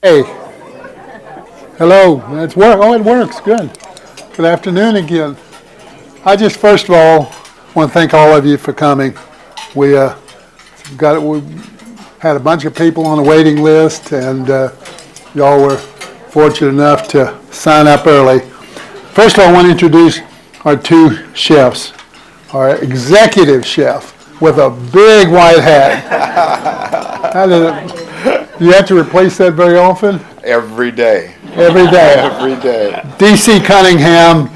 Hey, hello. It's work. Oh, it works. Good. Good afternoon again. I just first of all want to thank all of you for coming. We we had a bunch of people on the waiting list, and y'all were fortunate enough to sign up early. First of all, I want to introduce our two chefs. Our executive chef with a big white hat. Do you have to replace that very often? Every day. Every day. Every day. D.C. Cunningham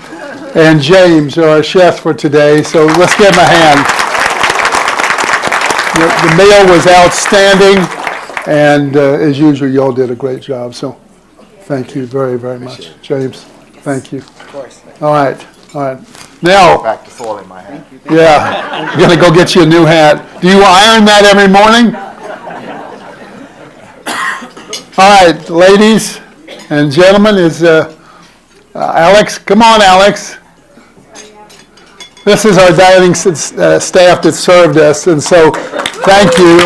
and James are our chefs for today, so let's give them a hand. The meal was outstanding, and as usual, y'all did a great job, so thank you very, very much. James, thank you. Of course. All right. Now, back to soiling my hat. yeah, I'm going to go get you a new hat. Do you iron that every morning? All right, ladies and gentlemen, is Alex. Come on, Alex. This is our dining staff that served us, and so thank you.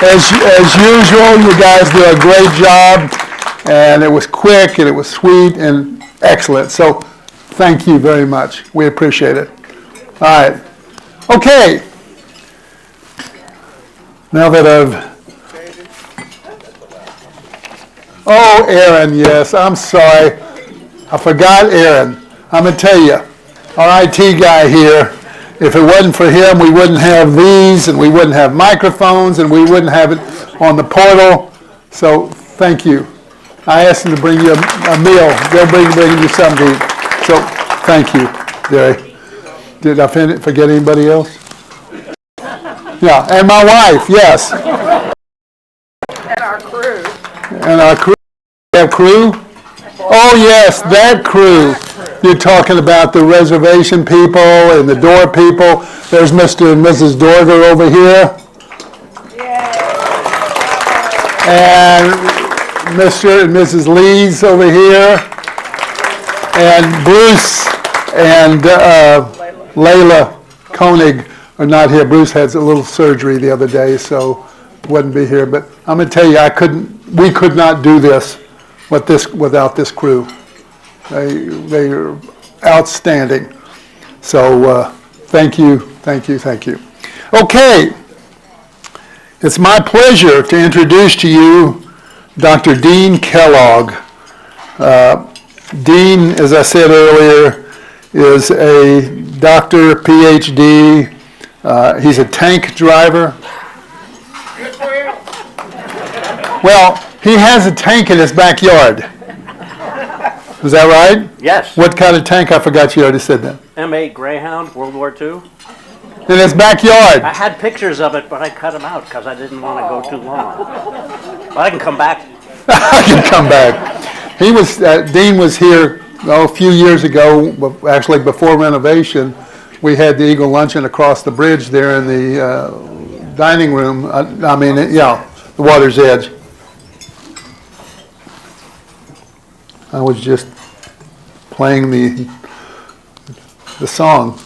As usual, you guys did a great job, and it was quick, and it was sweet, and excellent. So thank you very much. We appreciate it. All right. Okay. Now that Oh, Aaron, yes. I'm sorry. I forgot Aaron. I'm going to tell you, our IT guy here, if it wasn't for him, we wouldn't have these, and we wouldn't have microphones, and we wouldn't have it on the portal. So thank you. I asked him to bring you a meal. They'll bring you something to eat. So thank you, Gary. Did I forget anybody else? Yeah, and my wife, yes. And our crew. And our crew. We have crew? Oh, yes, that crew. You're talking about the reservation people and the door people. There's Mr. and Mrs. Dorger over here. And Mr. and Mrs. Lees over here. And Bruce and Layla Koenig are not here. Bruce had a little surgery the other day, so wouldn't be here. But I'm going to tell you, we could not do this without this crew. They are outstanding. So thank you. Okay, it's my pleasure to introduce to you Dr. Dean Kellogg. Dean, as I said earlier, is a doctor, PhD. He's a tank driver. Well, he has a tank in his backyard. Is that right? Yes. What kind of tank? I forgot you already said that. M8 Greyhound, World War II. In his backyard. I had pictures of it, but I cut them out because I didn't want to go too long. But I can come back. I can come back. Dean was here a few years ago, actually before renovation. We had the Eagle Luncheon across the bridge there in the dining room. The water's edge. I was just playing the song,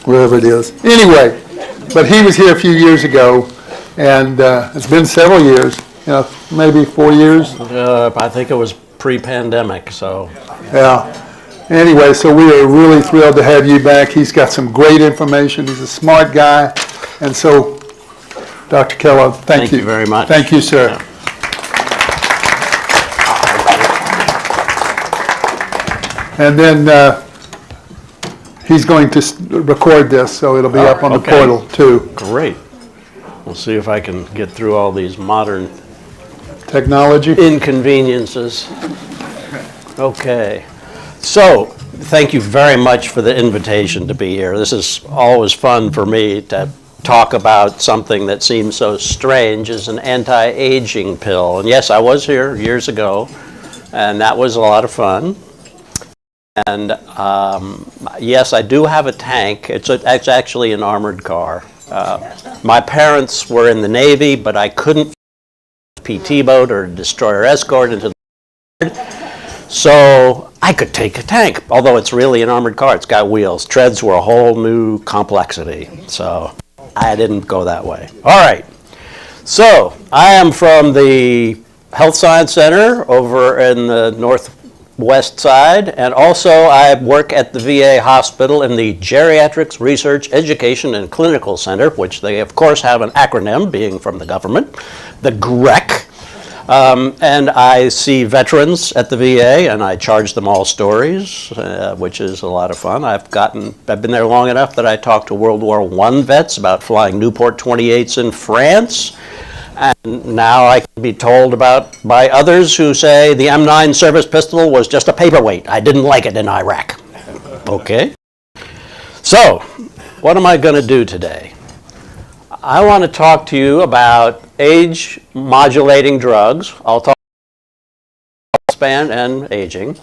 wherever it is. Anyway, but he was here a few years ago, and it's been several years, maybe 4 years. I think it was pre-pandemic, so. Yeah. Anyway, so we are really thrilled to have you back. He's got some great information. He's a smart guy. And so, Dr. Kellogg, thank you. Thank you very much. Thank you, sir. Yeah. And then he's going to record this, so it'll be up on the portal, too. Great. We'll see if I can get through all these modern Technology. inconveniences. Okay. So, thank you very much for the invitation to be here. This is always fun for me to talk about something that seems so strange as an anti-aging pill. And yes, I was here years ago, and that was a lot of fun. And yes, I do have a tank. It's actually an armored car. My parents were in the Navy, but I couldn't PT boat or destroyer escort into the so I could take a tank, although it's really an armored car. It's got wheels. Treads were a whole new complexity, so I didn't go that way. All right. So, I am from the Health Science Center over in the northwest side, and also I work at the VA hospital in the Geriatrics Research Education and Clinical Center, which they of course have an acronym, being from the government, the GREC. And I see veterans at the VA, and I charge them all stories, which is a lot of fun. I've been there long enough that I talked to World War I vets about flying Newport 28s in France. And now I can be told by others who say the M9 service pistol was just a paperweight. I didn't like it in Iraq. Okay. So, what am I going to do today? I want to talk to you about age-modulating drugs. I'll talk about span and aging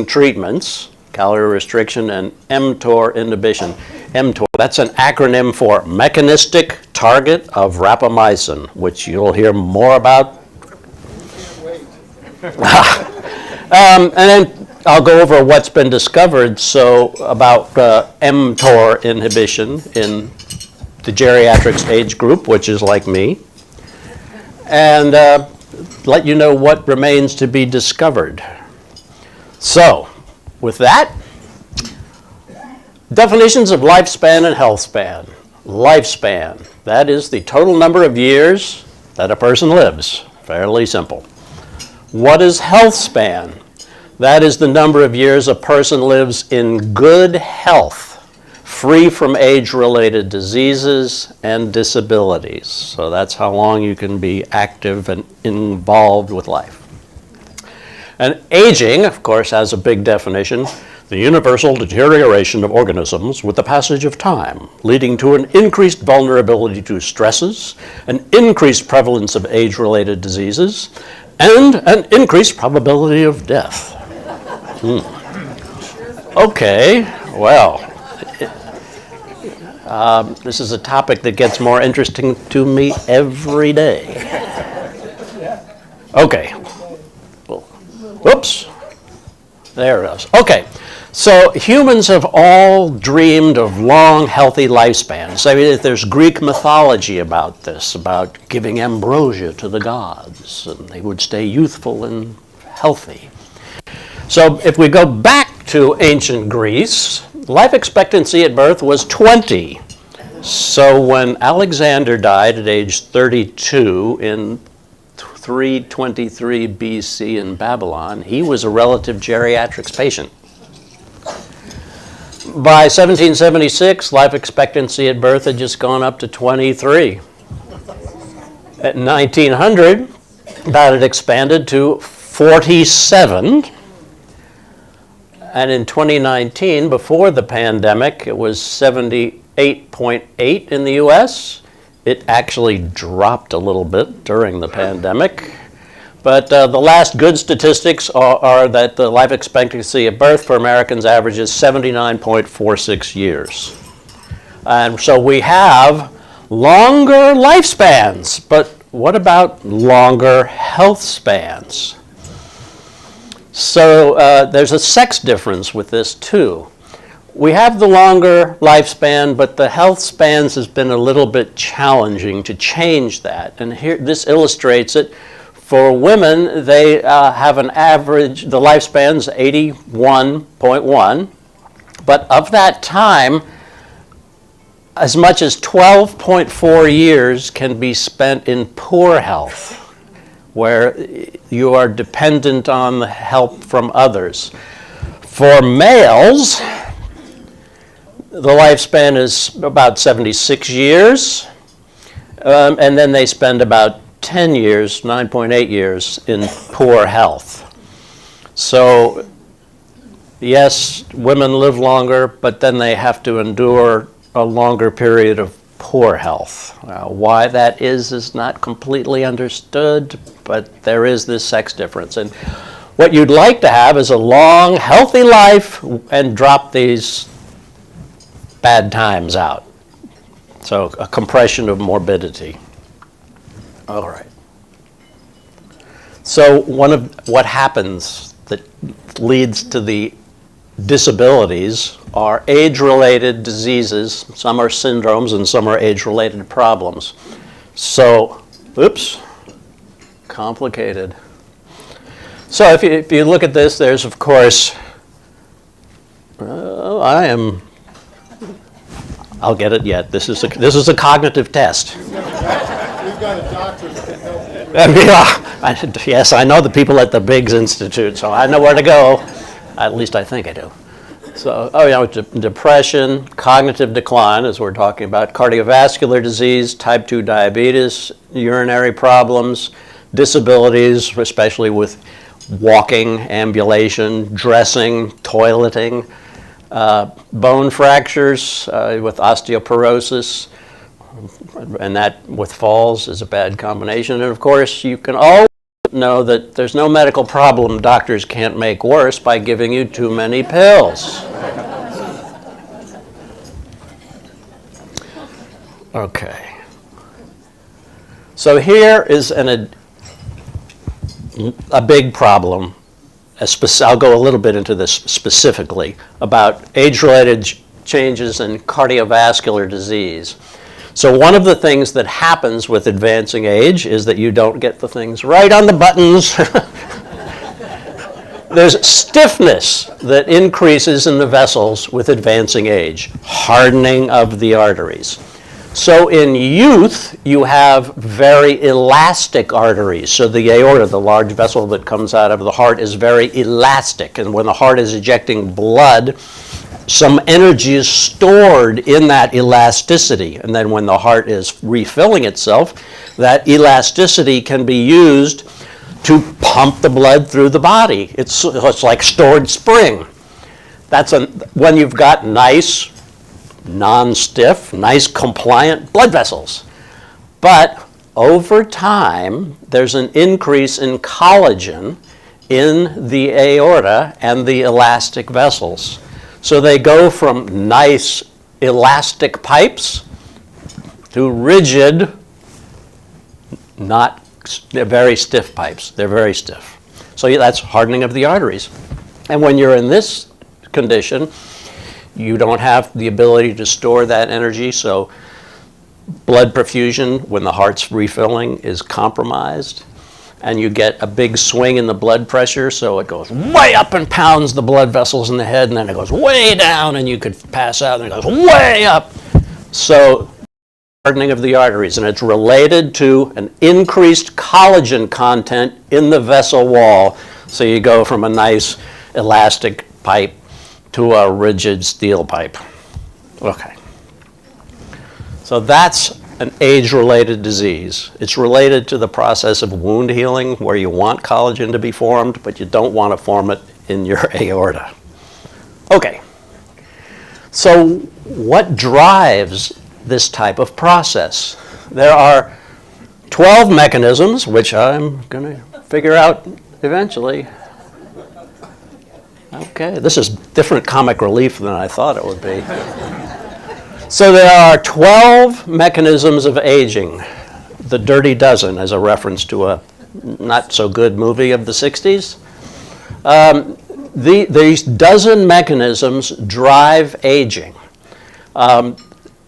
treatments, calorie restriction, and mTOR inhibition. mTOR, that's an acronym for Mechanistic Target of Rapamycin, which you'll hear more about. And then I'll go over what's been discovered about mTOR inhibition in the geriatrics age group, which is like me, and let you know what remains to be discovered. So, with that, definitions of lifespan and health span. Lifespan, that is the total number of years that a person lives. Fairly simple. What is health span? That is the number of years a person lives in good health, free from age-related diseases and disabilities. So that's how long you can be active and involved with life. And aging, of course, has a big definition: the universal deterioration of organisms with the passage of time, leading to an increased vulnerability to stresses, an increased prevalence of age-related diseases, and an increased probability of death. Okay, well, this is a topic that gets more interesting to me every day. Okay. Whoops. There it is. Okay. So humans have all dreamed of long, healthy lifespans. I mean, there's Greek mythology about this, about giving ambrosia to the gods, and they would stay youthful and healthy. So if we go back to ancient Greece, life expectancy at birth was 20. So when Alexander died at age 32 in 323 BC in Babylon, he was a relative geriatrics patient. By 1776, life expectancy at birth had just gone up to 23. At 1900, that had expanded to 47. And in 2019, before the pandemic, it was 78.8 in the US. It actually dropped a little bit during the pandemic. But the last good statistics are that the life expectancy at birth for Americans averages 79.46 years. And so we have longer lifespans, but what about longer health spans? So there's a sex difference with this too. We have the longer lifespan, but the health spans has been a little bit challenging to change that. And here, this illustrates it. For women, they have an average, the lifespan's 81.1, but of that time, as much as 12.4 years can be spent in poor health, where you are dependent on the help from others. For males, the lifespan is about 76 years, and then they spend about 10 years, 9.8 years in poor health. So, yes, women live longer, but then they have to endure a longer period of poor health. Why that is not completely understood, but there is this sex difference. And what you'd like to have is a long, healthy life and drop these bad times out. So a compression of morbidity. All right. So what happens that leads to the disabilities are age-related diseases. Some are syndromes and some are age-related problems. So, oops, complicated. So if you look at this, there's of course, I'll get it yet. This is a cognitive test. We've got a doctor that can help you. Yes, I know the people at the Biggs Institute, so I know where to go. At least I think I do. So, depression, cognitive decline, as we're talking about, cardiovascular disease, type 2 diabetes, urinary problems, disabilities, especially with walking, ambulation, dressing, toileting, bone fractures with osteoporosis, and that with falls is a bad combination. And of course, you can always know that there's no medical problem doctors can't make worse by giving you too many pills. Okay. So here is a big problem. I'll go a little bit into this specifically about age-related changes in cardiovascular disease. So one of the things that happens with advancing age is that you don't get the things right on the buttons. There's stiffness that increases in the vessels with advancing age, hardening of the arteries. So in youth, you have very elastic arteries. So the aorta, the large vessel that comes out of the heart, is very elastic. And when the heart is ejecting blood, some energy is stored in that elasticity. And then when the heart is refilling itself, that elasticity can be used to pump the blood through the body. It's like stored spring. When you've got nice, non-stiff, nice compliant blood vessels. But over time, there's an increase in collagen in the aorta and the elastic vessels. So they go from nice elastic pipes to rigid, they're very stiff pipes. They're very stiff. So that's hardening of the arteries. And when you're in this condition, you don't have the ability to store that energy, so blood perfusion when the heart's refilling is compromised, and you get a big swing in the blood pressure, so it goes way up and pounds the blood vessels in the head, and then it goes way down, and you could pass out, and it goes way up. So hardening of the arteries, and it's related to an increased collagen content in the vessel wall, so you go from a nice elastic pipe to a rigid steel pipe. Okay. So that's an age-related disease. It's related to the process of wound healing where you want collagen to be formed, but you don't want to form it in your aorta. Okay. So what drives this type of process? There are 12 mechanisms, which I'm going to figure out eventually. Okay, this is different comic relief than I thought it would be. So there are 12 mechanisms of aging. The Dirty Dozen as a reference to a not so good movie of the 60s. These dozen mechanisms drive aging.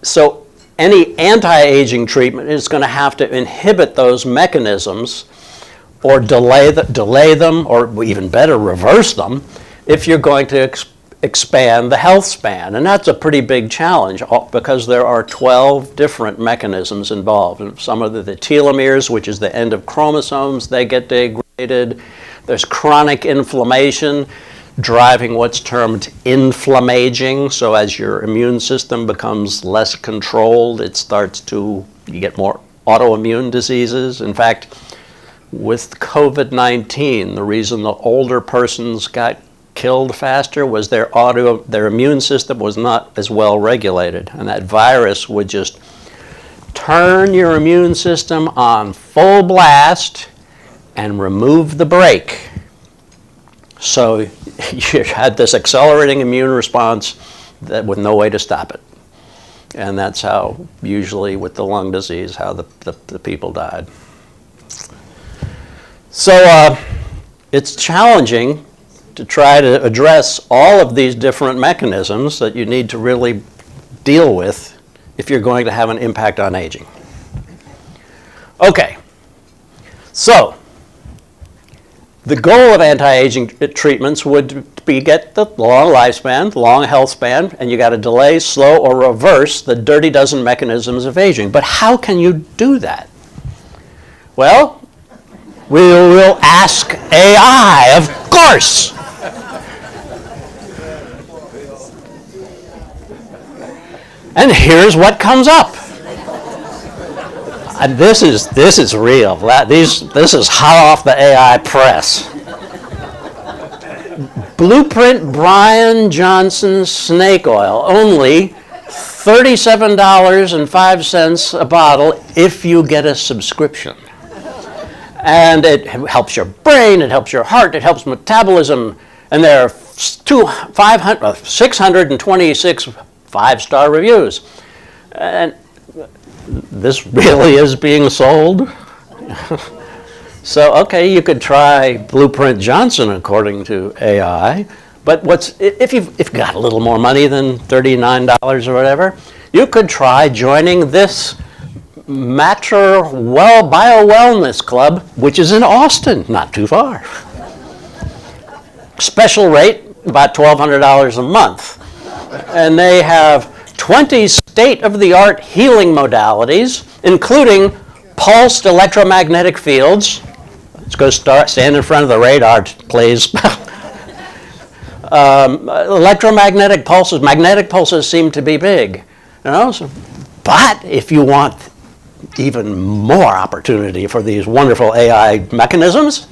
So any anti-aging treatment is going to have to inhibit those mechanisms or delay them, or even better, reverse them, if you're going to expand the health span. And that's a pretty big challenge because there are 12 different mechanisms involved. And some of the telomeres, which is the end of chromosomes, they get degraded. There's chronic inflammation driving what's termed inflammaging. So as your immune system becomes less controlled, you get more autoimmune diseases. In fact, with COVID-19, the reason the older persons got killed faster was their immune system was not as well regulated, and that virus would just turn your immune system on full blast and remove the brake. So you had this accelerating immune response with no way to stop it. And that's how, usually with the lung disease, how the people died. So it's challenging to try to address all of these different mechanisms that you need to really deal with if you're going to have an impact on aging. Okay, so the goal of anti-aging treatments would be get the long lifespan, long health span, and you got to delay, slow, or reverse the dirty dozen mechanisms of aging. But how can you do that? Well, we will ask AI, of course. And here's what comes up. And this is real. This is hot off the AI press. Blueprint Brian Johnson snake oil, only $37.05 a bottle if you get a subscription. And it helps your brain, it helps your heart, it helps metabolism, and there are 626 five-star reviews. And this really is being sold. So, okay, you could try Blueprint Johnson according to AI, but if you've got a little more money than $39 or whatever, you could try joining this Matter Bio Wellness Club, which is in Austin, not too far. Special rate, about $1,200 a month. And they have 20 state-of-the-art healing modalities, including pulsed electromagnetic fields. Let's go stand in front of the radar, please. Electromagnetic pulses, magnetic pulses seem to be big. But if you want even more opportunity for these wonderful AI mechanisms,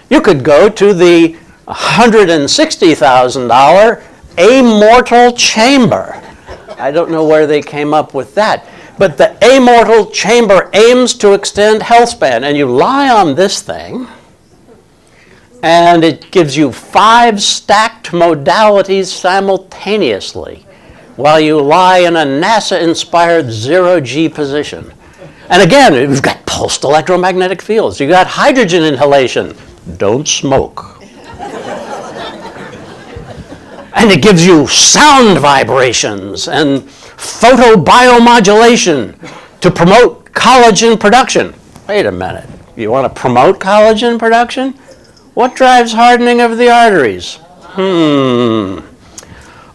you could go to the $160,000 Amortal Chamber. I don't know where they came up with that. But the Amortal Chamber aims to extend health span. And you lie on this thing, and it gives you 5 stacked modalities simultaneously while you lie in a NASA-inspired zero-G position. And again, we've got pulsed electromagnetic fields. You've got hydrogen inhalation. Don't smoke. And it gives you sound vibrations and photobiomodulation to promote collagen production. Wait a minute. You want to promote collagen production? What drives hardening of the arteries?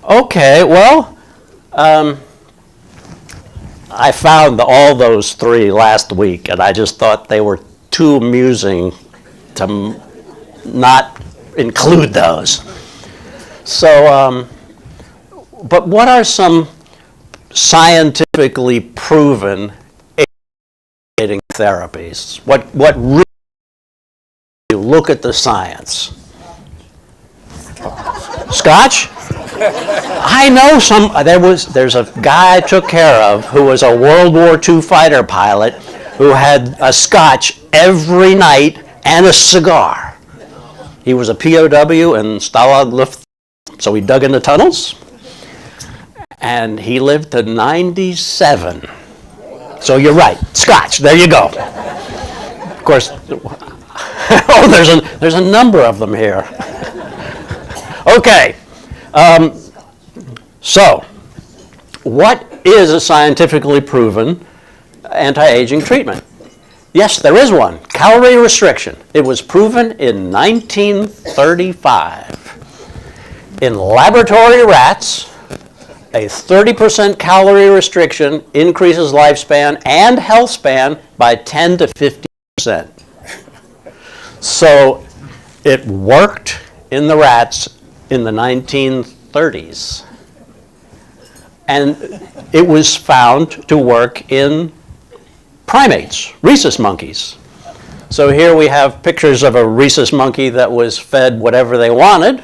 Okay, well, I found all those 3 last week, and I just thought they were too amusing to not include those. So, but what are some scientifically proven aging therapies? What really, you look at the science? Scotch? I know there's a guy I took care of who was a World War II fighter pilot who had a scotch every night and a cigar. He was a POW in Stalag Luft, so he dug in the tunnels, and he lived to 97. So you're right, scotch, there you go. Of course, there's a number of them here. Okay, so what is a scientifically proven anti-aging treatment? Yes, there is one, calorie restriction. It was proven in 1935. In laboratory rats, a 30% calorie restriction increases lifespan and health span by 10 to 50%. So it worked in the rats in the 1930s. And it was found to work in primates, rhesus monkeys. So here we have pictures of a rhesus monkey that was fed whatever they wanted,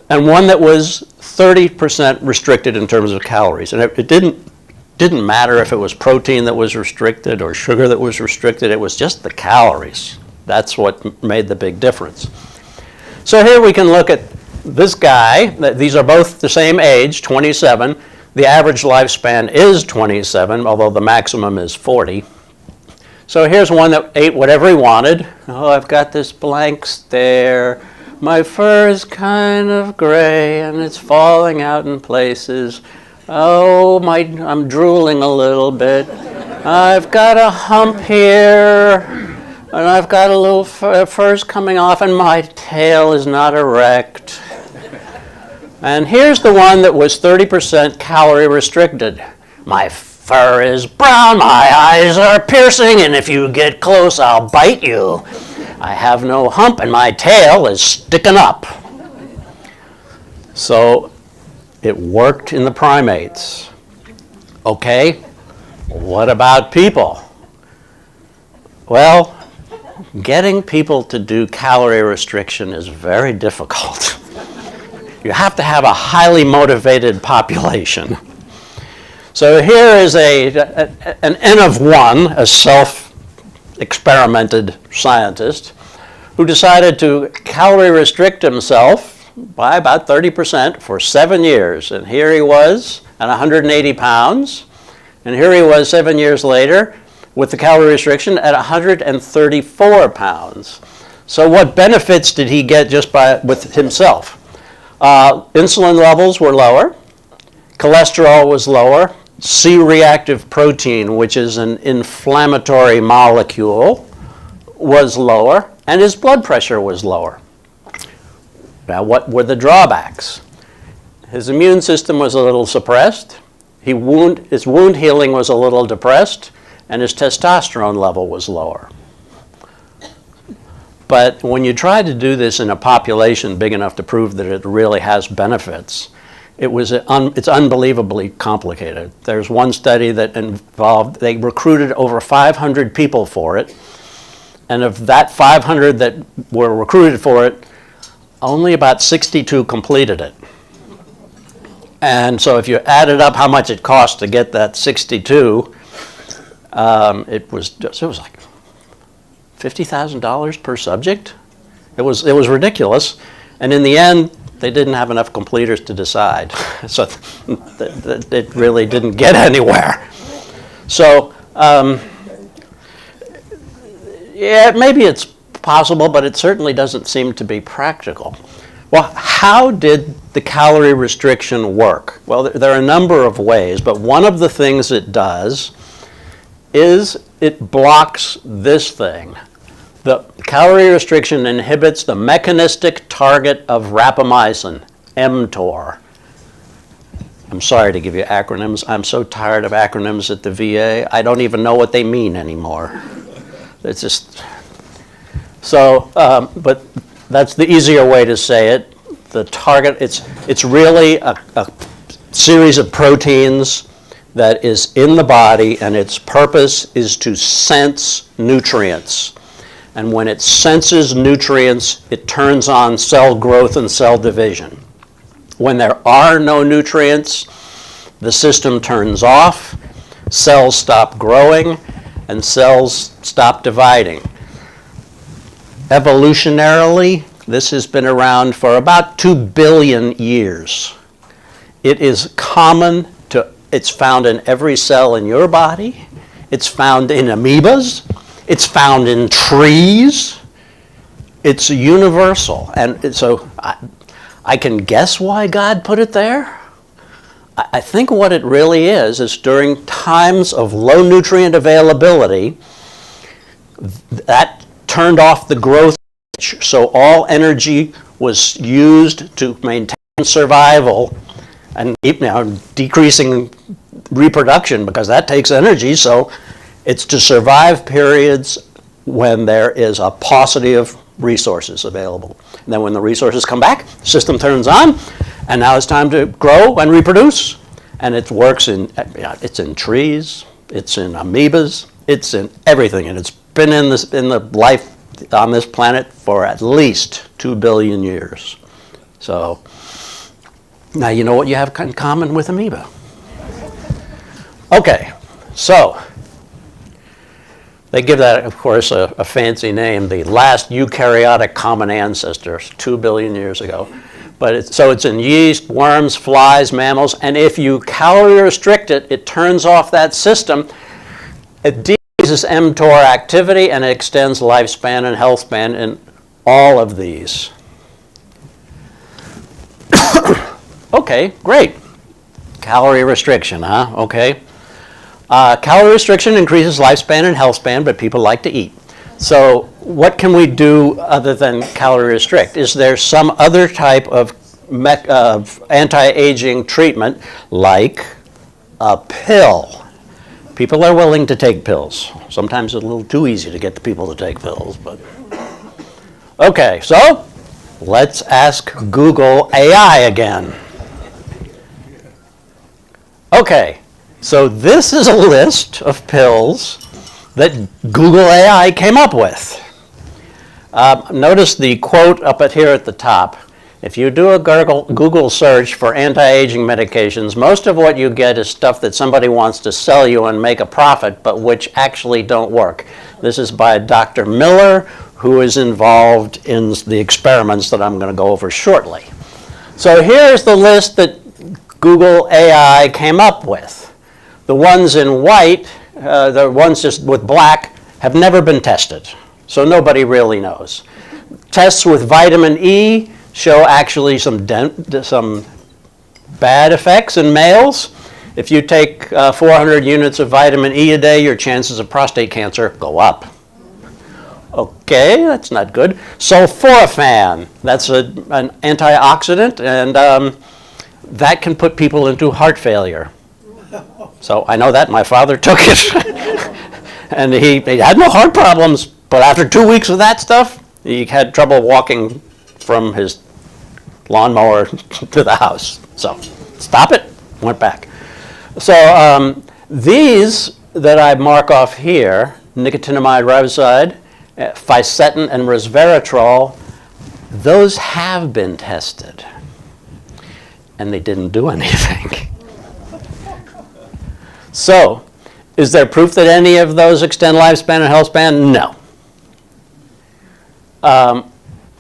and one that was 30% restricted in terms of calories. And it didn't matter if it was protein that was restricted or sugar that was restricted, it was just the calories. That's what made the big difference. So here we can look at this guy. These are both the same age, 27. The average lifespan is 27, although the maximum is 40. So here's one that ate whatever he wanted. Oh, I've got this blank stare, My fur is kind of gray and it's falling out in places. Oh, I'm drooling a little bit. I've got a hump here, and I've got a little fur's coming off, and my tail is not erect. And here's the one that was 30% calorie restricted. My fur is brown, my eyes are piercing, and if you get close, I'll bite you. I have no hump, and my tail is sticking up. So it worked in the primates. Okay, what about people? Well, getting people to do calorie restriction is very difficult. You have to have a highly motivated population. So here is an N of 1, a self-experimented scientist, who decided to calorie restrict himself by about 30% for 7 years. And here he was at 180 pounds. And here he was 7 years later with the calorie restriction at 134 pounds. So what benefits did he get just with himself? Insulin levels were lower. Cholesterol was lower. C-reactive protein, which is an inflammatory molecule, was lower. And his blood pressure was lower. Now, what were the drawbacks? His immune system was a little suppressed, his wound healing was a little depressed, and his testosterone level was lower. But when you try to do this in a population big enough to prove that it really has benefits, it's unbelievably complicated. There's one study that involved, they recruited over 500 people for it, and of that 500 that were recruited for it, only about 62 completed it. And so if you added up how much it cost to get that 62, it was like $50,000 per subject. It was ridiculous. And in the end, they didn't have enough completers to decide. So it really didn't get anywhere. So yeah, maybe it's possible, but it certainly doesn't seem to be practical. Well, how did the calorie restriction work? Well, there are a number of ways, but one of the things it does is it blocks this thing. The calorie restriction inhibits the mechanistic target of rapamycin, mTOR. I'm sorry to give you acronyms. I'm so tired of acronyms at the VA. I don't even know what they mean anymore. It's just... So, but that's the easier way to say it. The target, it's really a series of proteins that is in the body, and its purpose is to sense nutrients. And when it senses nutrients, it turns on cell growth and cell division. When there are no nutrients, the system turns off, cells stop growing, and cells stop dividing. Evolutionarily, this has been around for about 2 billion years. It is common it's found in every cell in your body. It's found in amoebas. It's found in trees. It's universal. And so I can guess why God put it there. I think what it really is during times of low nutrient availability, that turned off the growth, so all energy was used to maintain survival and decreasing reproduction, because that takes energy. So it's to survive periods when there is a paucity of resources available. And then when the resources come back, the system turns on, and now it's time to grow and reproduce. And it works it's in trees, it's in amoebas, it's in everything, and it's been in the life on this planet for at least 2 billion years. So now you know what you have in common with amoeba. Okay, so they give that, of course, a fancy name, the last eukaryotic common ancestor, 2 billion years ago. But it's in yeast, worms, flies, mammals, and if you calorie restrict it, it turns off that system. It decreases mTOR activity, and it extends lifespan and health span in all of these. Okay, great. Calorie restriction, huh? Okay. Calorie restriction increases lifespan and health span, but people like to eat. So what can we do other than calorie restrict? Is there some other type of anti-aging treatment like a pill? People are willing to take pills. Sometimes it's a little too easy to get the people to take pills, but. Okay, so let's ask Google AI again. Okay, so this is a list of pills that Google AI came up with. Notice the quote up here at the top. If you do a Google search for anti-aging medications, most of what you get is stuff that somebody wants to sell you and make a profit, but which actually don't work. This is by Dr. Miller, who is involved in the experiments that I'm going to go over shortly. So here's the list that Google AI came up with. The ones in white, the ones just with black, have never been tested, so nobody really knows. Tests with vitamin E show actually some bad effects in males. If you take 400 units of vitamin E a day, your chances of prostate cancer go up. Okay, that's not good. Sulforaphane, that's an antioxidant, and that can put people into heart failure. So I know that. My father took it, and he had no heart problems, but after 2 weeks of that stuff, he had trouble walking from his lawnmower to the house. So stop it, went back. So these that I mark off here, nicotinamide riboside, fisetin, and resveratrol, those have been tested, and they didn't do anything. So, is there proof that any of those extend lifespan and health span? No.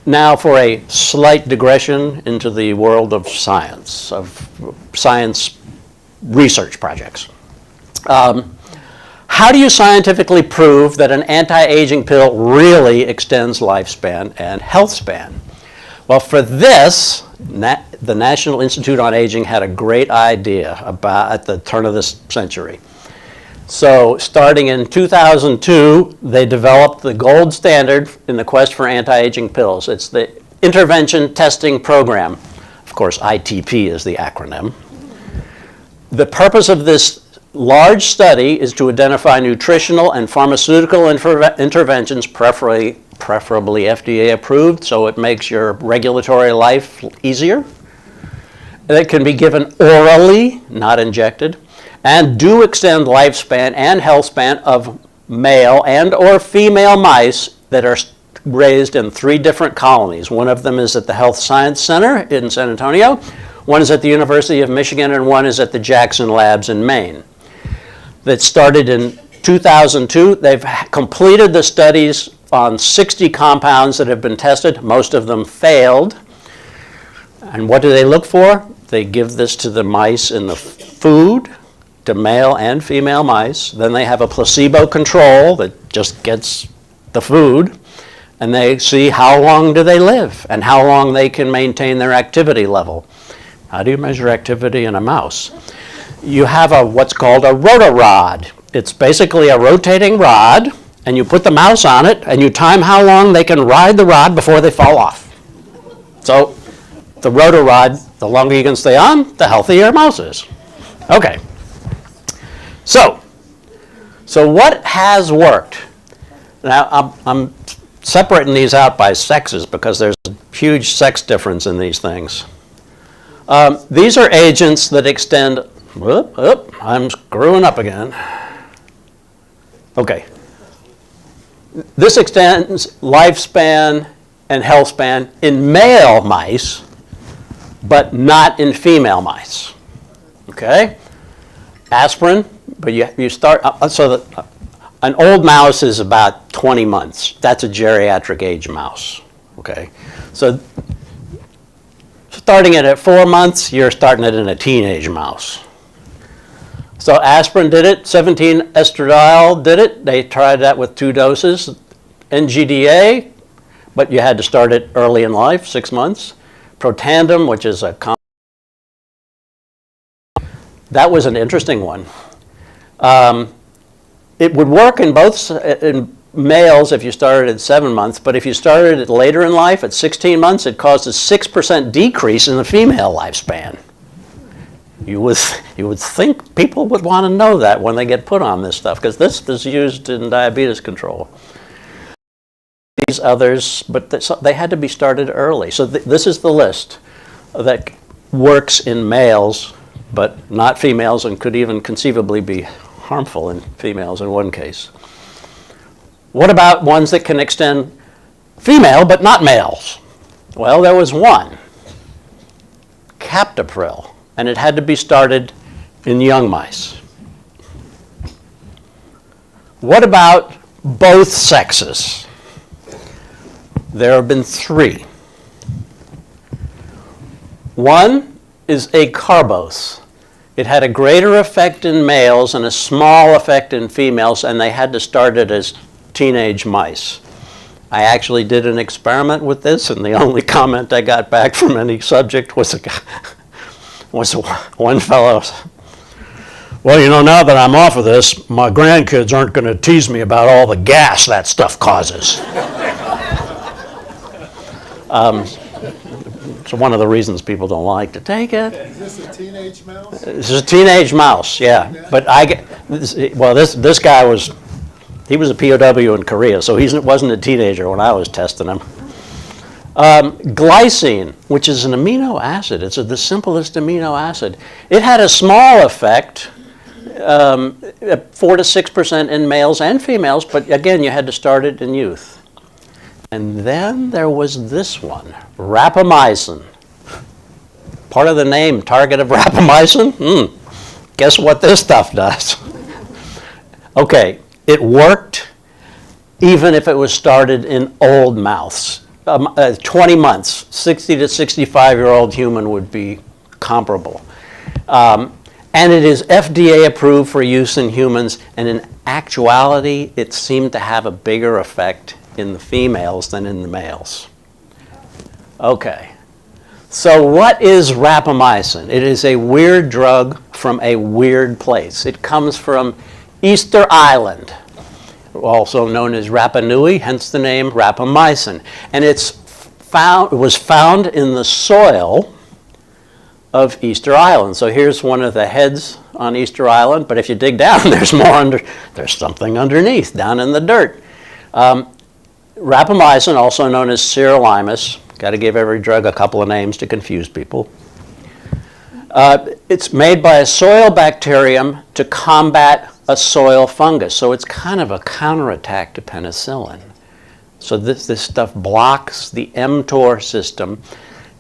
Now for a slight digression into the world of science research projects. How do you scientifically prove that an anti-aging pill really extends lifespan and health span? Well, for this, the National Institute on Aging had a great idea at the turn of this century. So starting in 2002, they developed the gold standard in the quest for anti-aging pills. It's the Intervention Testing Program. Of course, ITP is the acronym. The purpose of this large study is to identify nutritional and pharmaceutical interventions, preferably FDA approved, so it makes your regulatory life easier. That can be given orally, not injected, and do extend lifespan and health span of male and or female mice that are raised in 3 different colonies. One of them is at the Health Science Center in San Antonio, one is at the University of Michigan, and one is at the Jackson Labs in Maine. That started in 2002. They've completed the studies on 60 compounds that have been tested. Most of them failed. And what do they look for? They give this to the mice in the food, to male and female mice. Then they have a placebo control that just gets the food. And they see how long do they live and how long they can maintain their activity level. How do you measure activity in a mouse? You have what's called a rotorod. It's basically a rotating rod, and you put the mouse on it, and you time how long they can ride the rod before they fall off. So the rotorod, the longer you can stay on, the healthier your mouse is. Okay. So what has worked? Now, I'm separating these out by sexes because there's a huge sex difference in these things. These are agents that extend. I'm screwing up again. Okay. This extends lifespan and health span in male mice, but not in female mice. Okay? Aspirin, but you start, an old mouse is about 20 months. That's a geriatric age mouse. Okay? So starting it at 4 months, you're starting it in a teenage mouse. So aspirin did it, 17-estradiol did it. They tried that with 2 doses. NGDA, but you had to start it early in life, 6 months. Protandim, which is a that was an interesting one. It would work in both in males if you started at 7 months, but if you started it later in life at 16 months, it caused a 6% decrease in the female lifespan. You would think people would want to know that when they get put on this stuff, because this is used in diabetes control. These others, but they had to be started early. So this is the list that works in males, but not females, and could even conceivably be harmful in females in one case. What about ones that can extend female but not males? Well, there was one, captopril, and it had to be started in young mice. What about both sexes? There have been 3. One is acarbose. It had a greater effect in males and a small effect in females, and they had to start it as teenage mice. I actually did an experiment with this, and the only comment I got back from any subject was one fellow, well, you know, now that I'm off of this, my grandkids aren't going to tease me about all the gas that stuff causes. So one of the reasons people don't like to take it. Is this a teenage mouse? This is a teenage mouse, yeah. But this guy was a POW in Korea, so he wasn't a teenager when I was testing him. Glycine, which is an amino acid, it's the simplest amino acid. It had a small effect, 4 to 6% in males and females, but again, you had to start it in youth. And then there was this one, rapamycin. Part of the name, target of rapamycin? Guess what this stuff does? Okay, it worked even if it was started in old mouse. 20 months, 60 to 65-year-old human would be comparable. And it is FDA approved for use in humans, and in actuality, it seemed to have a bigger effect in the females than in the males. Okay, so what is rapamycin? It is a weird drug from a weird place. It comes from Easter Island, also known as Rapa Nui, hence the name rapamycin. And it was found in the soil of Easter Island. So here's one of the heads on Easter Island, but if you dig down, there's something underneath, down in the dirt. Rapamycin, also known as sirolimus, got to give every drug a couple of names to confuse people. It's made by a soil bacterium to combat a soil fungus, so it's kind of a counterattack to penicillin. So this stuff blocks the mTOR system,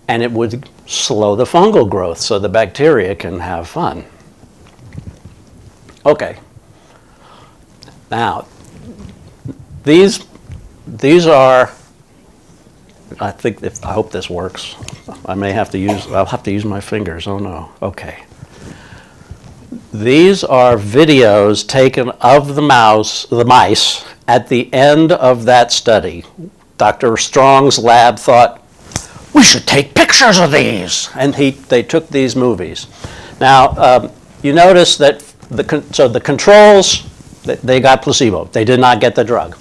and it would slow the fungal growth so the bacteria can have fun. Okay. Now, these are, I hope this works. I'll have to use my fingers. Oh no. Okay. These are videos taken of the mice at the end of that study. Dr. Strong's lab thought, we should take pictures of these, and they took these movies. Now, you notice that the controls, they got placebo. They did not get the drug.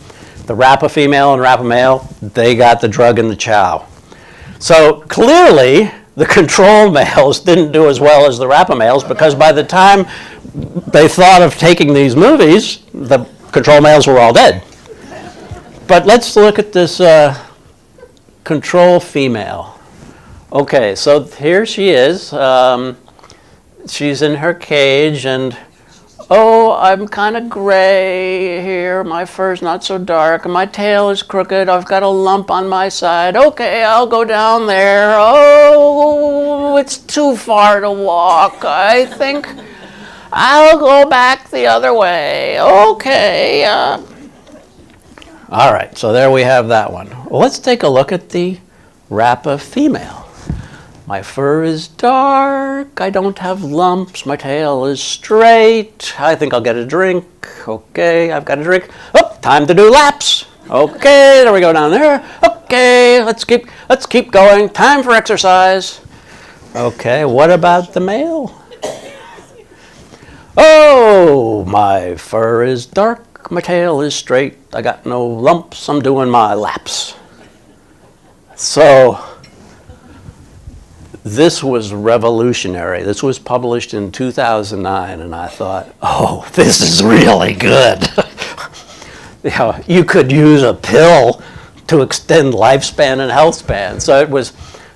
The Rapa female and Rapa male, they got the drug in the chow. So clearly, the control males didn't do as well as the Rapa males, because by the time they thought of taking these movies, the control males were all dead. But let's look at this control female. Okay, so here she is. She's in her cage, and oh, I'm kind of gray here. My fur's not so dark, and my tail is crooked. I've got a lump on my side. Okay, I'll go down there. Oh, it's too far to walk. I think I'll go back the other way. Okay. All right, so there we have that one. Well, let's take a look at the Rapa female. My fur is dark, I don't have lumps, my tail is straight, I think I'll get a drink. Okay, I've got a drink. Oh, time to do laps. Okay, there we go down there. Okay, let's keep going. Time for exercise. Okay, what about the male? Oh, my fur is dark, my tail is straight, I got no lumps, I'm doing my laps. So this was revolutionary. This was published in 2009, and I thought, oh, this is really good. You could use a pill to extend lifespan and health span. So it was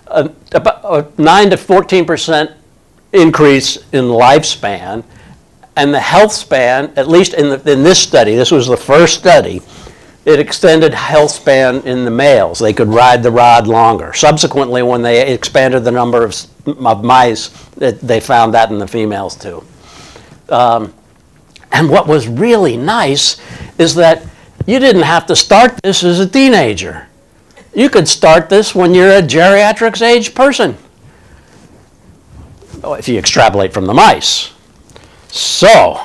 about a 9 to 14% increase in lifespan, and the health span, at least in this study, this was the first study, it extended health span in the males. They could ride the rod longer. Subsequently, when they expanded the number of mice, they found that in the females too. And what was really nice is that you didn't have to start this as a teenager. You could start this when you're a geriatrics age person, if you extrapolate from the mice. So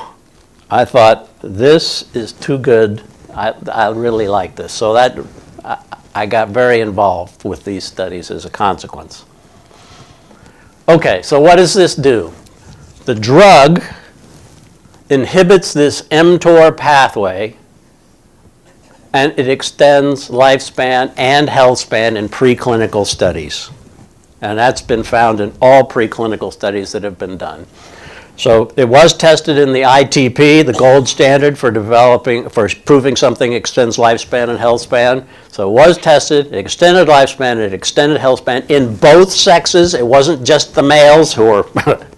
I thought, this is too good. I really like this. So that I got very involved with these studies as a consequence. Okay, so what does this do? The drug inhibits this mTOR pathway, and it extends lifespan and health span in preclinical studies. And that's been found in all preclinical studies that have been done. So it was tested in the ITP, the gold standard for proving something extends lifespan and health span. So it was tested, it extended lifespan, it extended health span in both sexes. It wasn't just the males who were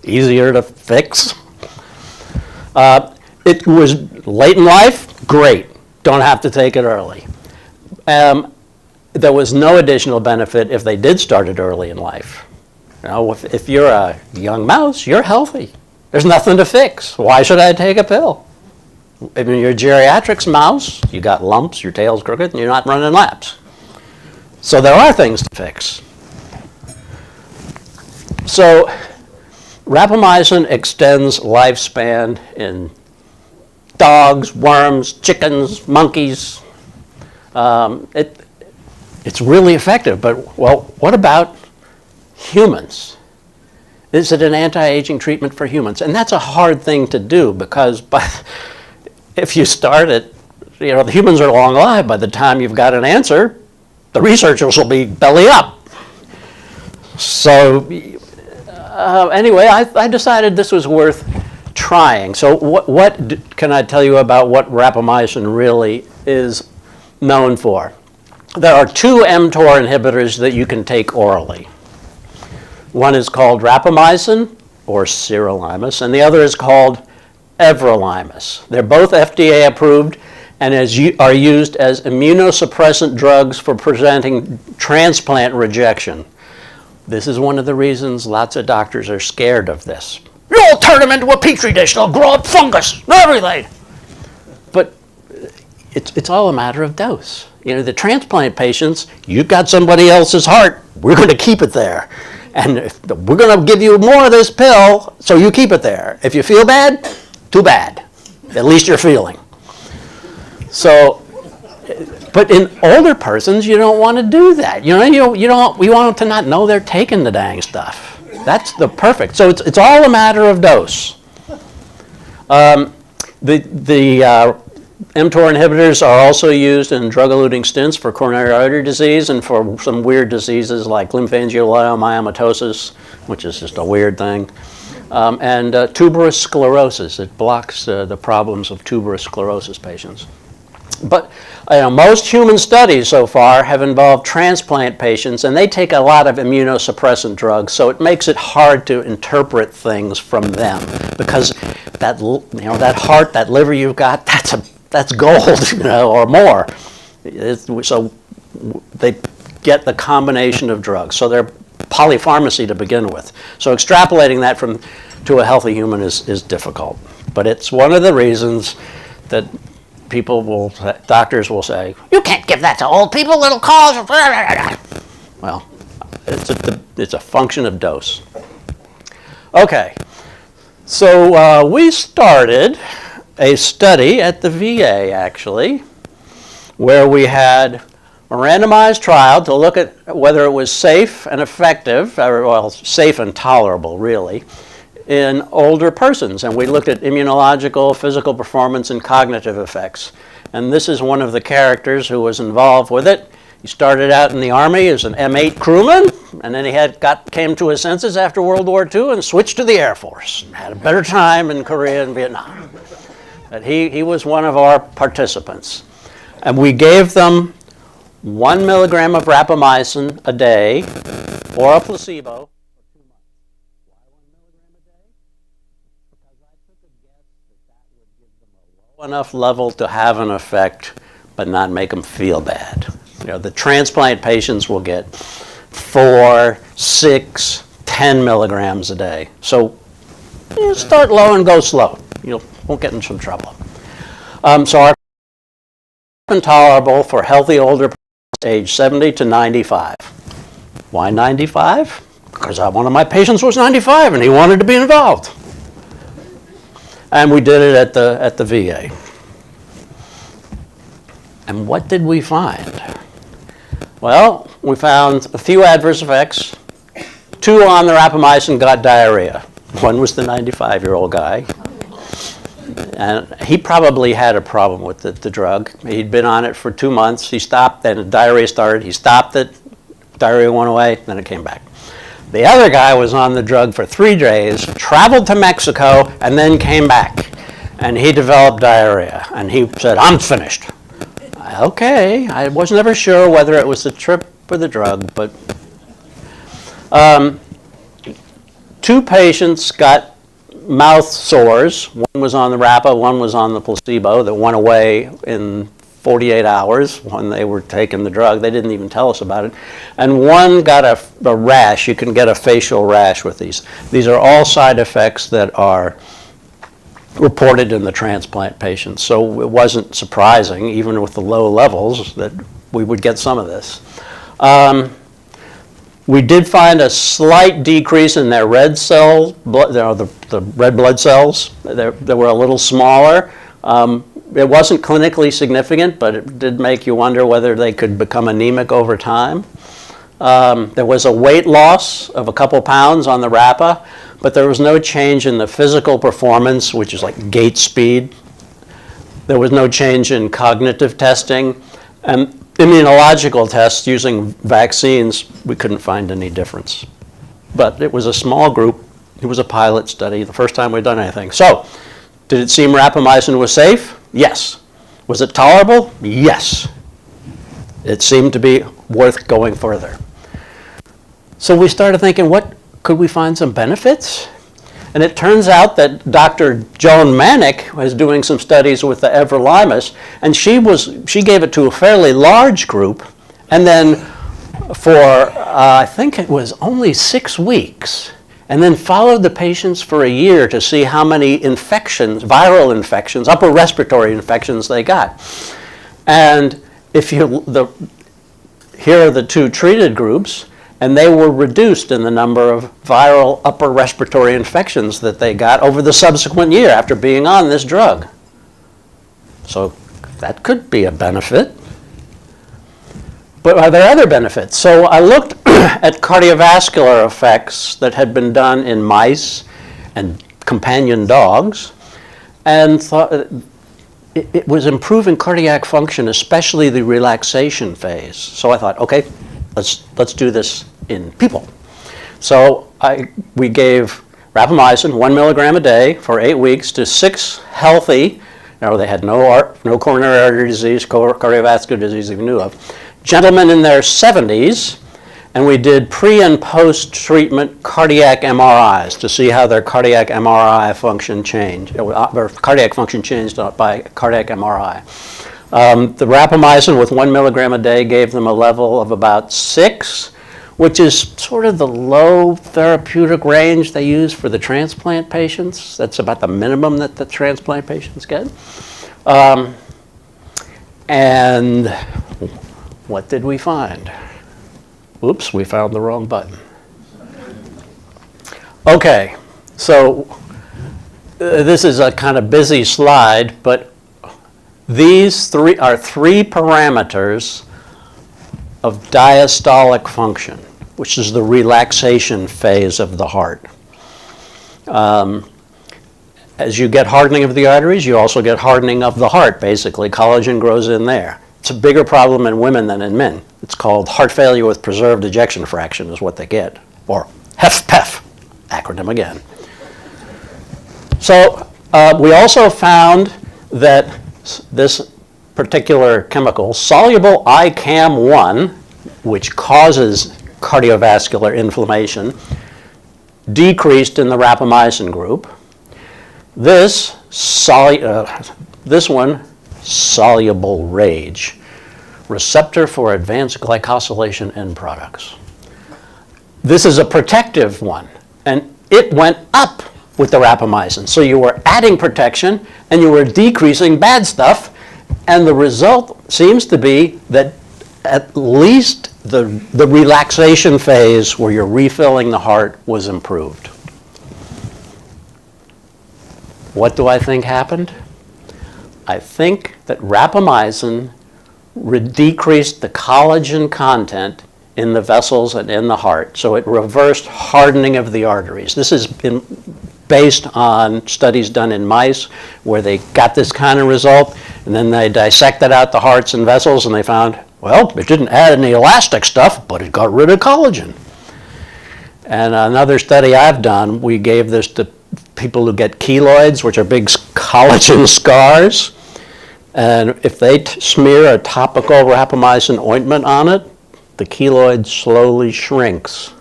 easier to fix. It was late in life, great. Don't have to take it early. There was no additional benefit if they did start it early in life. You know, if you're a young mouse, you're healthy. There's nothing to fix. Why should I take a pill? I mean, you're a geriatrics mouse, you got lumps, your tail's crooked, and you're not running laps. So there are things to fix. So rapamycin extends lifespan in dogs, worms, chickens, monkeys. It's really effective, but well, what about humans? Is it an anti-aging treatment for humans? And that's a hard thing to do because if you start it, the humans are long alive. By the time you've got an answer, the researchers will be belly up. So anyway, I decided this was worth trying. So what can I tell you about what rapamycin really is known for? There are two mTOR inhibitors that you can take orally. One is called rapamycin, or sirolimus, and the other is called everolimus. They're both FDA approved and are used as immunosuppressant drugs for preventing transplant rejection. This is one of the reasons lots of doctors are scared of this. You'll turn them into a petri dish, they'll grow up fungus and everything. But it's all a matter of dose. The transplant patients, you've got somebody else's heart, we're going to keep it there. And we're going to give you more of this pill, so you keep it there. If you feel bad, too bad. At least you're feeling. So, but in older persons, you don't want to do that. We want them to not know they're taking the dang stuff. That's the perfect. So it's all a matter of dose. The mTOR inhibitors are also used in drug-eluting stents for coronary artery disease and for some weird diseases like lymphangioliomyomatosis, which is just a weird thing, and tuberous sclerosis. It blocks the problems of tuberous sclerosis patients. But most human studies so far have involved transplant patients, and they take a lot of immunosuppressant drugs, so it makes it hard to interpret things from them because that heart, that liver you've got, that's gold, or more. So they get the combination of drugs. So they're polypharmacy to begin with. So extrapolating that to a healthy human is difficult. But it's one of the reasons that doctors will say, you can't give that to old people, it'll cause. Well, it's a function of dose. Okay, so we started a study at the VA, actually, where we had a randomized trial to look at whether it was safe and effective, or well, safe and tolerable, really, in older persons, and we looked at immunological, physical performance, and cognitive effects. And this is one of the characters who was involved with it. He started out in the Army as an M8 crewman, and then he came to his senses after World War II and switched to the Air Force. Had a better time in Korea and Vietnam. But he was one of our participants. And we gave them 1 milligram of rapamycin a day or a placebo. Enough level to have an effect, but not make them feel bad. You know, the transplant patients will get 4, 6, 10 milligrams a day. So you start low and go slow. You won't get in some trouble. So our intolerable for healthy older persons age 70 to 95. Why 95? Because one of my patients was 95 and he wanted to be involved. And we did it at the VA. And what did we find? Well, we found a few adverse effects. 2 on the rapamycin got diarrhea. One was the 95-year-old guy. And he probably had a problem with the drug. He'd been on it for 2 months. He stopped, then the diarrhea started. He stopped it. Diarrhea went away, then it came back. The other guy was on the drug for 3 days, traveled to Mexico, and then came back. And he developed diarrhea. And he said, I'm finished. Okay, I was never sure whether it was the trip or the drug, but 2 patients got mouth sores. One was on the Rapa, one was on the placebo that went away in 48 hours when they were taking the drug. They didn't even tell us about it. And one got a rash. You can get a facial rash with these. These are all side effects that are reported in the transplant patients. So it wasn't surprising, even with the low levels, that we would get some of this. We did find a slight decrease in their red cells, the red blood cells. They were a little smaller. It wasn't clinically significant, but it did make you wonder whether they could become anemic over time. There was a weight loss of a couple pounds on the Rapa, but there was no change in the physical performance, which is like gait speed. There was no change in cognitive testing. And immunological tests using vaccines, we couldn't find any difference. But it was a small group. It was a pilot study, the first time we'd done anything. So, did it seem rapamycin was safe? Yes. Was it tolerable? Yes. It seemed to be worth going further. So we started thinking, could we find some benefits? And it turns out that Dr. Joan Manick was doing some studies with the everolimus, and she gave it to a fairly large group, and then for, I think it was only 6 weeks, and then followed the patients for a year to see how many infections, viral infections, upper respiratory infections they got. And here are the 2 treated groups, and they were reduced in the number of viral upper respiratory infections that they got over the subsequent year after being on this drug. So that could be a benefit. But are there other benefits? So I looked at cardiovascular effects that had been done in mice and companion dogs, and thought it was improving cardiac function, especially the relaxation phase. So I thought, okay, let's do this in people. So we gave rapamycin 1 milligram a day for 8 weeks to 6 healthy, they had no coronary artery disease, cardiovascular disease we knew of, gentlemen in their 70s, and we did pre and post-treatment cardiac MRIs to see how their cardiac MRI function changed, or cardiac function changed by cardiac MRI. The rapamycin with 1 milligram a day gave them a level of about 6, which is sort of the low therapeutic range they use for the transplant patients. That's about the minimum that the transplant patients get. And what did we find? Oops, we found the wrong button. Okay, so this is a kind of busy slide, but these are 3 parameters of diastolic function, which is the relaxation phase of the heart. As you get hardening of the arteries, you also get hardening of the heart, basically. Collagen grows in there. It's a bigger problem in women than in men. It's called heart failure with preserved ejection fraction is what they get, or HFpEF, acronym again. So we also found that this particular chemical, soluble ICAM1, which causes cardiovascular inflammation, decreased in the rapamycin group. This one, soluble RAGE, receptor for advanced glycosylation end products. This is a protective one, and it went up with the rapamycin. So you were adding protection, and you were decreasing bad stuff, and the result seems to be that at least the relaxation phase where you're refilling the heart was improved. What do I think happened? I think that rapamycin decreased the collagen content in the vessels and in the heart, so it reversed hardening of the arteries. This has been based on studies done in mice where they got this kind of result, and then they dissected out the hearts and vessels, and they found, well, it didn't add any elastic stuff, but it got rid of collagen. And another study I've done, we gave this to people who get keloids, which are big collagen scars, and if they smear a topical rapamycin ointment on it, the keloid slowly shrinks.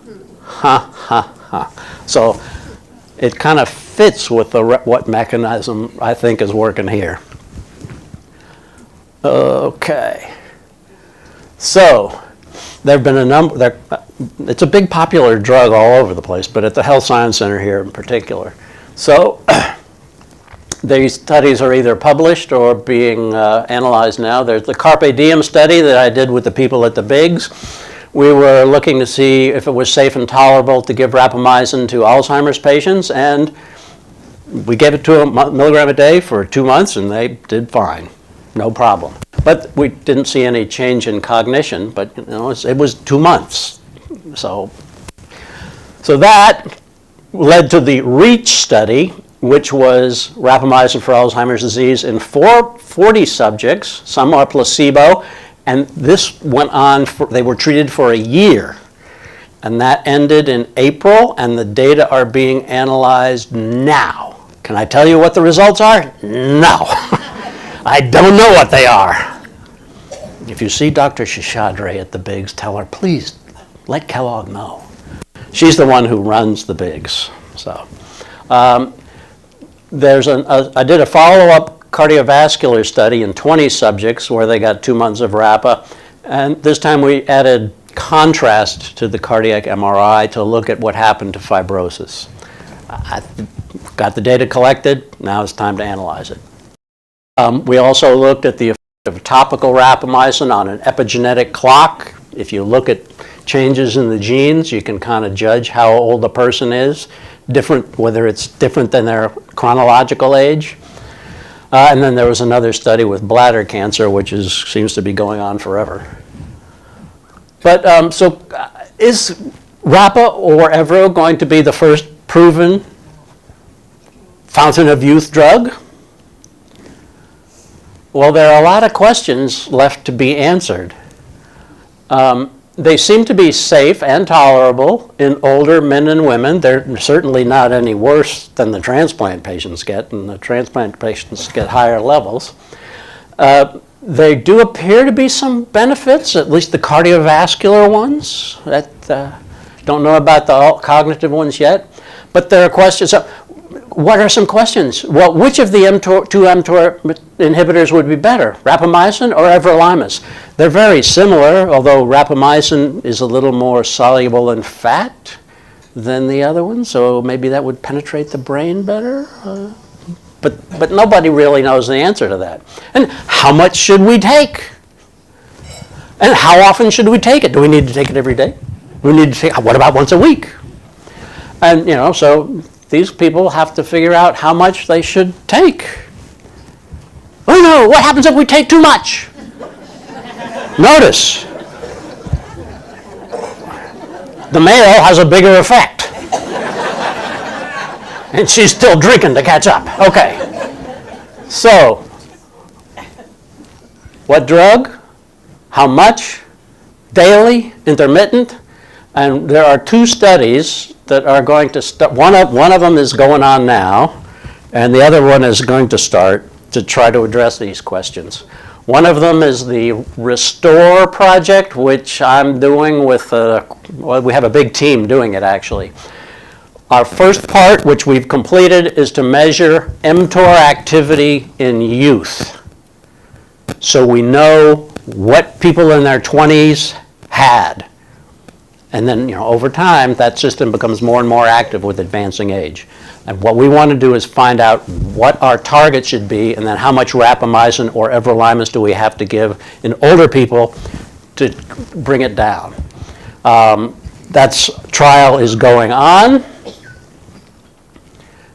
Ha, ha, ha. So it kind of fits with what mechanism I think is working here. Okay. So there have been a number, it's a big popular drug all over the place, but at the Health Science Center here in particular. So these studies are either published or being analyzed now. There's the Carpe Diem study that I did with the people at the Bigs. We were looking to see if it was safe and tolerable to give rapamycin to Alzheimer's patients, and we gave it to a milligram a day for 2 months, and they did fine, no problem. But we didn't see any change in cognition, but you know, it was 2 months. So that led to the REACH study, which was rapamycin for Alzheimer's disease in 40 subjects. Some are placebo, and this went on, they were treated for a year. And that ended in April, and the data are being analyzed now. Can I tell you what the results are? No. I don't know what they are. If you see Dr. Shishadre at the Bigs, tell her, please, let Kellogg know. She's the one who runs the Bigs. So, I did a follow-up cardiovascular study in 20 subjects where they got 2 months of RAPA, and this time we added contrast to the cardiac MRI to look at what happened to fibrosis. I got the data collected, now it's time to analyze it. We also looked at the effect of topical rapamycin on an epigenetic clock. If you look at changes in the genes, you can kind of judge how old a person is, whether it's different than their chronological age. And then there was another study with bladder cancer, which seems to be going on forever. But is RAPA or Evro going to be the first proven fountain of youth drug? Well, there are a lot of questions left to be answered. They seem to be safe and tolerable in older men and women. They're certainly not any worse than the transplant patients get, and the transplant patients get higher levels. There do appear to be some benefits, at least the cardiovascular ones. Don't know about the cognitive ones yet, but there are questions. So what are some questions? Well, which of the two mTOR inhibitors would be better, rapamycin or everolimus? They're very similar, although rapamycin is a little more soluble in fat than the other one, so maybe that would penetrate the brain better. But nobody really knows the answer to that. And how much should we take? And how often should we take it? Do we need to take it every day? We need to take, what about once a week? And so these people have to figure out how much they should take. Oh no, what happens if we take too much? Notice, the male has a bigger effect. And she's still drinking to catch up. Okay. So, what drug? How much? Daily? Intermittent? And there are 2 studies that are going to start. One of them is going on now, and the other one is going to start to try to address these questions. One of them is the Restore project, which I'm doing with, well, we have a big team doing it actually. Our first part, which we've completed, is to measure mTOR activity in youth. So we know what people in their 20s had. And then, over time, that system becomes more and more active with advancing age. And what we want to do is find out what our target should be, and then how much rapamycin or everolimus do we have to give in older people to bring it down. That trial is going on.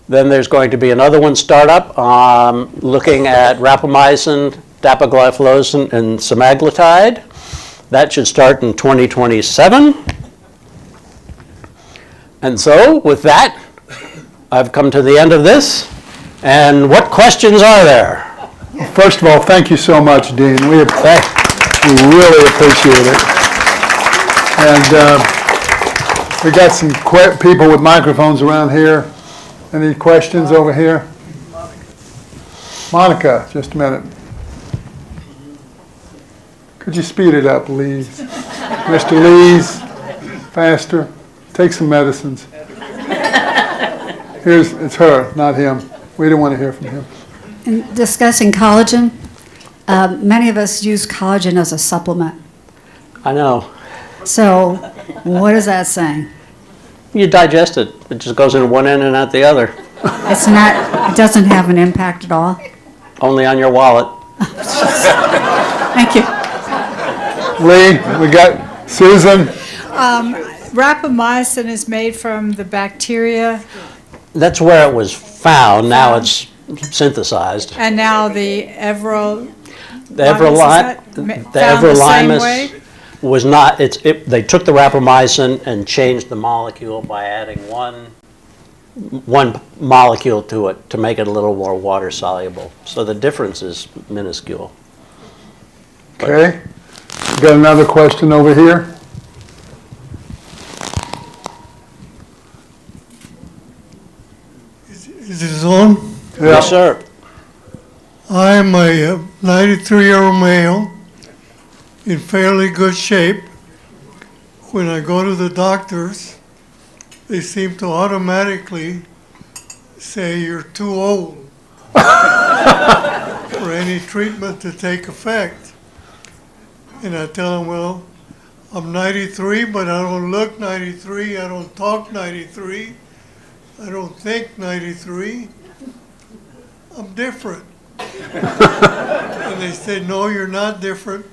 Then there's going to be another one start up looking at rapamycin, dapagliflozin, and semaglutide. That should start in 2027. And so, with that, I've come to the end of this. And what questions are there? First of all, thank you so much, Dean. We really appreciate it. And we got some people with microphones around here. Any questions over here? Monica, just a minute. Could you speed it up, Lees? Mr. Lees, faster. Take some medicines. It's her, not him. We don't want to hear from him. In discussing collagen, many of us use collagen as a supplement. I know. So what is that saying? You digest it. It just goes in one end and out the other. It doesn't have an impact at all? Only on your wallet. Thank you. Lee, we got Susan. Rapamycin is made from the bacteria, That's where it was found. Now it's synthesized. and now the The everolimus was not. They took the rapamycin and changed the molecule by adding one molecule to it to make it a little more water soluble. So the difference is minuscule. Okay. Got another question over here. Is it on? Yes, sir. I'm a 93-year-old male in fairly good shape. When I go to the doctors, they seem to automatically say you're too old for any treatment to take effect. And I tell them, well, I'm 93, but I don't look 93, I don't talk 93, I don't think 93. I'm different. And they said, no, you're not different.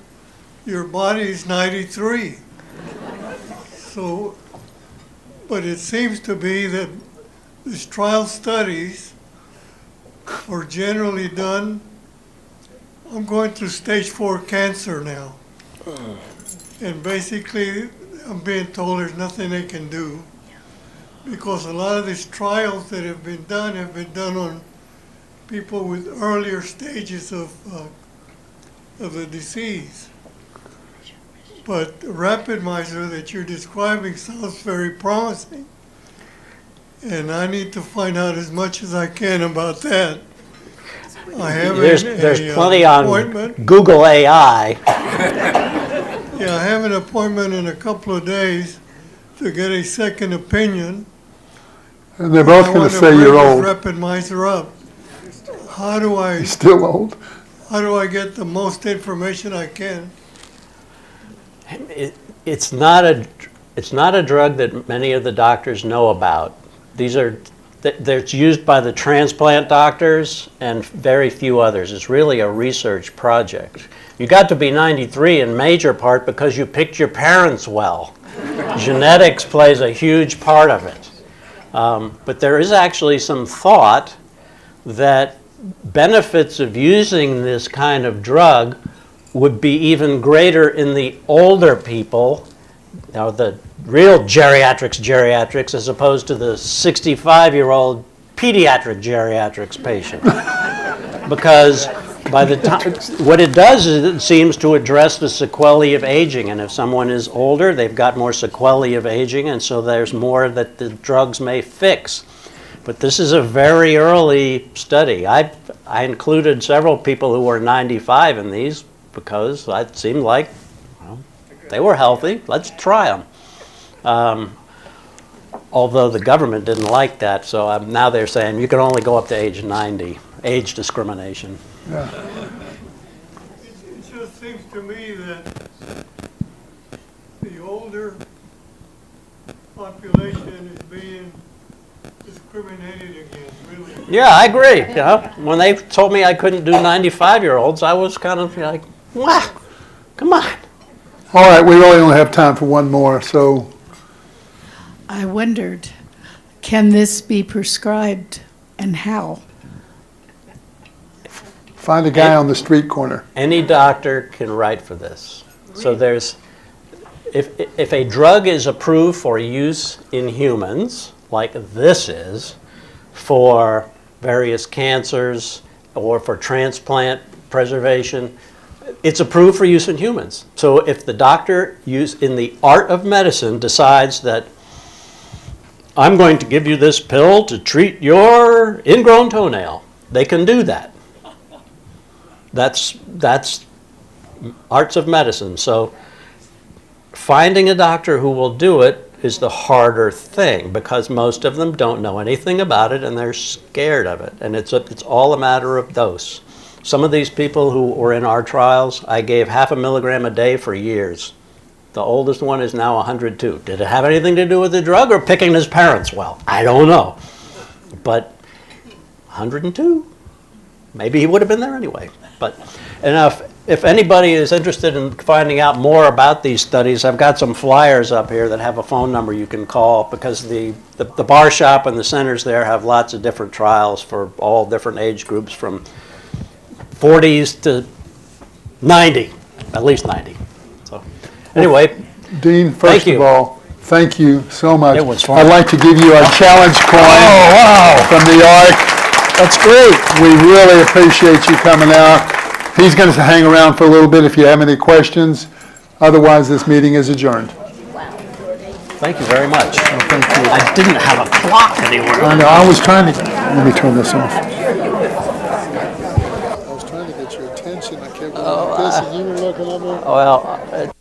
Your body's 93. So, but it seems to be that these trial studies are generally done. I'm going through stage 4 cancer now. And basically, I'm being told there's nothing they can do, because a lot of these trials that have been done on people with earlier stages of the disease. But rapamycin that you're describing sounds very promising, and I need to find out as much as I can about that. I have There's plenty on appointment. Google AI. Yeah, I have an appointment in a couple of days to get a second opinion. And they're both going to say you're old. Rapamycin up. How do I? You're still old. How do I get the most information I can? It's not a drug that many of the doctors know about. It's used by the transplant doctors and very few others. It's really a research project. You got to be 93 in major part because you picked your parents well. Genetics plays a huge part of it. But there is actually some thought that benefits of using this kind of drug would be even greater in the older people, the real geriatrics, as opposed to the 65-year-old pediatric geriatrics patient. Because by the time, what it does is it seems to address the sequelae of aging. And if someone is older, they've got more sequelae of aging, and so there's more that the drugs may fix. But this is a very early study. I included several people who were 95 in these because it seemed like, well, they were healthy. Let's try them. Although the government didn't like that, so now they're saying you can only go up to age 90, age discrimination. It just seems to me that the older population is being discriminated against, really. Yeah, I agree. You know, when they told me I couldn't do 95-year-olds, I was kind of like, "What? Come on." All right, we really only have time for one more, so I wondered, can this be prescribed and how? find a guy on the street corner. Any doctor can write for this. So there's, if a drug is approved for use in humans, like this is, for various cancers or for transplant preservation, it's approved for use in humans. So if the doctor in the art of medicine decides that I'm going to give you this pill to treat your ingrown toenail, they can do that. That's arts of medicine. So finding a doctor who will do it is the harder thing because most of them don't know anything about it and they're scared of it. And it's all a matter of dose. Some of these people who were in our trials, I gave 0.5 milligram a day for years. The oldest one is now 102. Did it have anything to do with the drug or picking his parents well? I don't know. But 102? Maybe he would have been there anyway. But if anybody is interested in finding out more about these studies, I've got some flyers up here that have a phone number you can call because the bar shop and the centers there have lots of different trials for all different age groups from 40s to 90, at least 90. So anyway, Dean, first of all, thank you so much. It was fun. I'd like to give you a challenge coin from the Ark. That's great. We really appreciate you coming out. He's going to hang around for a little bit if you have any questions. Otherwise, this meeting is adjourned. thank you very much. Thank you. I didn't have a clock anywhere. I know, I was trying to, let me turn this off. I was trying to get your attention. I kept going like this and you were looking at me. Well,